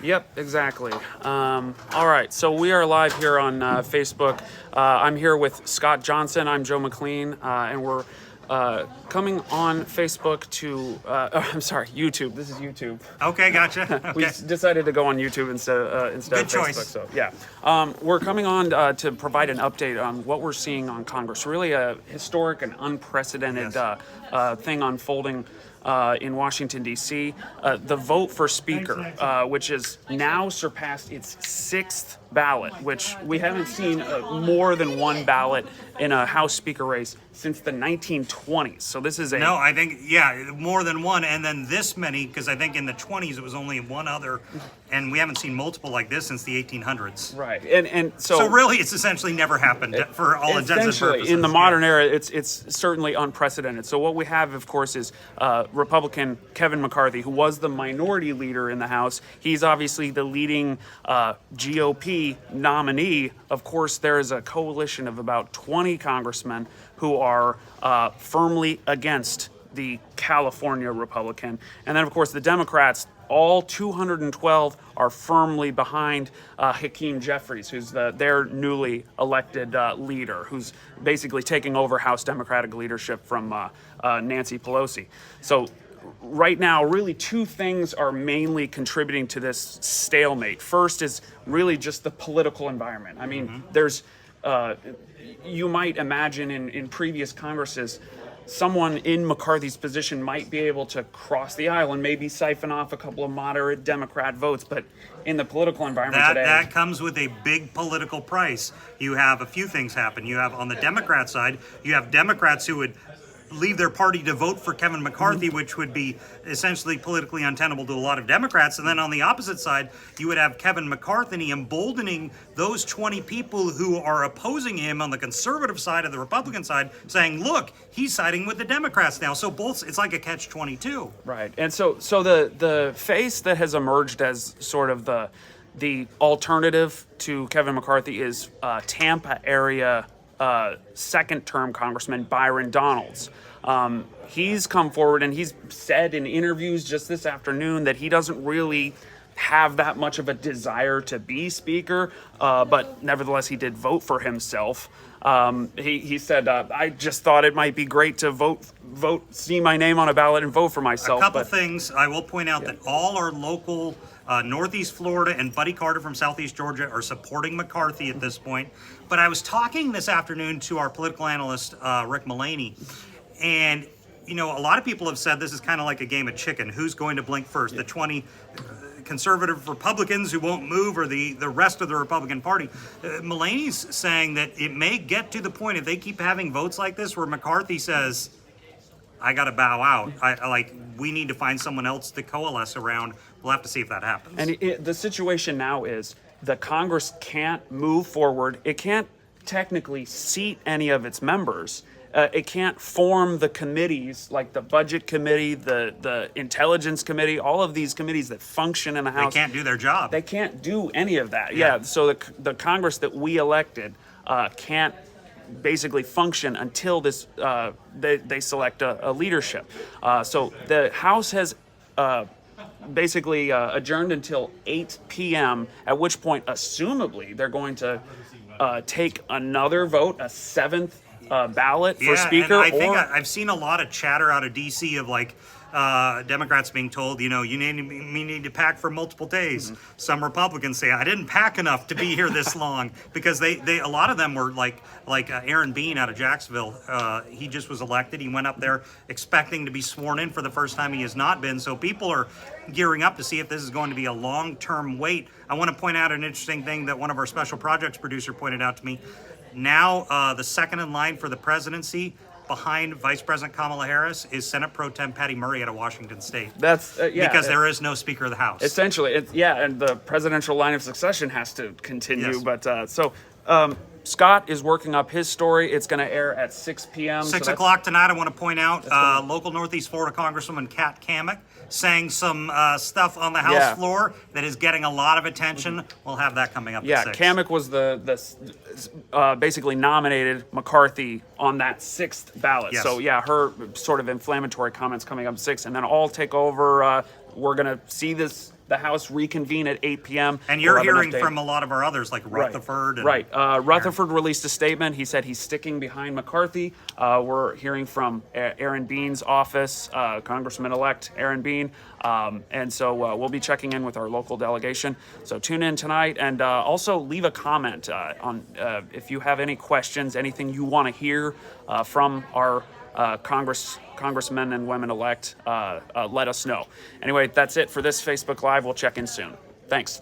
Yep, exactly. All right, so we are live here on Facebook. I'm here with Scott Johnson. I'm Joe McLean, and we're coming on Facebook to, I'm sorry, YouTube. This is YouTube. Okay, gotcha. Okay. We decided to go on YouTube instead of Good Facebook. choice. So yeah, we're coming on to provide an update on what we're seeing on Congress. Really a historic and unprecedented thing unfolding in Washington, D.C. The vote for Speaker, which has now surpassed its sixth ballot, which we haven't seen more than one ballot in a House Speaker race since the 1920s. So this is No, I think, yeah, more than one. And then this many, because I think in the 20s it was only one other. And we haven't seen multiple like this since the 1800s. Right. And so really, it's essentially never happened for all intents and purposes. In the modern era, it's certainly unprecedented. So what we have, of course, is Republican Kevin McCarthy, who was the minority leader in the House. He's obviously the leading GOP nominee. Of course, there is a coalition of about 20 congressmen who are firmly against the California Republican. And then, of course, the Democrats, all 212 are firmly behind Hakeem Jeffries, who's their newly elected leader, who's basically taking over House Democratic leadership from Nancy Pelosi. So right now, really two things are mainly contributing to this stalemate. First is really just the political environment. I mean, there's, you might imagine in previous Congresses, someone in McCarthy's position might be able to cross the aisle and maybe siphon off a couple of moderate Democrat votes, but in the political environment today, that comes with a big political price. You have a few things happen. You have on the Democrat side, you have Democrats who would leave their party to vote for Kevin McCarthy, which would be essentially politically untenable to a lot of Democrats. And then on the opposite side, you would have Kevin McCarthy emboldening those 20 people who are opposing him on the conservative side of the Republican side, saying, look, he's siding with the Democrats now. So both, it's like a catch-22. Right. And so the face that has emerged as sort of the alternative to Kevin McCarthy is Tampa area second-term Congressman Byron Donalds. He's come forward and he's said in interviews just this afternoon that he doesn't really have that much of a desire to be Speaker, but nevertheless he did vote for himself. He said, I just thought it might be great to vote, see my name on a ballot and vote for myself. A couple things. I will point out that all our local Northeast Florida and Buddy Carter from Southeast Georgia are supporting McCarthy at this point. But I was talking this afternoon to our political analyst, Rick Mullaney, and, you know, a lot of people have said this is kind of like a game of chicken. Who's going to blink first? The 20 conservative Republicans who won't move or the rest of the Republican Party? Mullaney's saying that it may get to the point, if they keep having votes like this, where McCarthy says, I got to bow out. We need to find someone else to coalesce around. We'll have to see if that happens. And the situation now is the Congress can't move forward. It can't technically seat any of its members. It can't form the committees like the Budget Committee, the Intelligence Committee, all of these committees that function in the House. They can't do their job. They can't do any of that. Yeah. So the Congress that we elected can't basically function until this they select a leadership. So the House has basically adjourned until 8 p.m., at which point, assumably, they're going to take another vote, a seventh ballot for Speaker. And I think I've seen a lot of chatter out of D.C. of Democrats being told, you need to pack for multiple days. Mm-hmm. Some Republicans say, I didn't pack enough to be here this long, because they a lot of them were like Aaron Bean out of Jacksonville. He just was elected. He went up there expecting to be sworn in for the first time. He has not been. So people are gearing up to see if this is going to be a long-term wait. I want to point out an interesting thing that one of our special projects producer pointed out to me. Now, the second in line for the presidency behind Vice President Kamala Harris is Senate Pro Tem Patty Murray out of Washington State. That's because there is no Speaker of the House. Essentially, and the presidential line of succession has to continue. Yes. But Scott is working up his story. It's going to air at 6 p.m. 6 o'clock tonight. I want to point out local Northeast Florida Congresswoman Kat Cammack saying some stuff on the House floor that is getting a lot of attention. We'll have that coming up at 6. Cammack was the basically nominated McCarthy on that sixth ballot. Yes. So, her sort of inflammatory comments coming up 6, and then all take over. We're going to see this the House reconvene at 8 p.m. And you're We'll have an hearing update. from a lot of our others, like Rutherford. And Right. Rutherford released a statement. He said he's sticking behind McCarthy. We're hearing from Aaron Bean's office, Congressman-elect Aaron Bean. And so we'll be checking in with our local delegation. So tune in tonight, and also leave a comment on if you have any questions, anything you want to hear from our congressmen and women-elect. Let us know. Anyway, that's it for this Facebook Live. We'll check in soon. Thanks.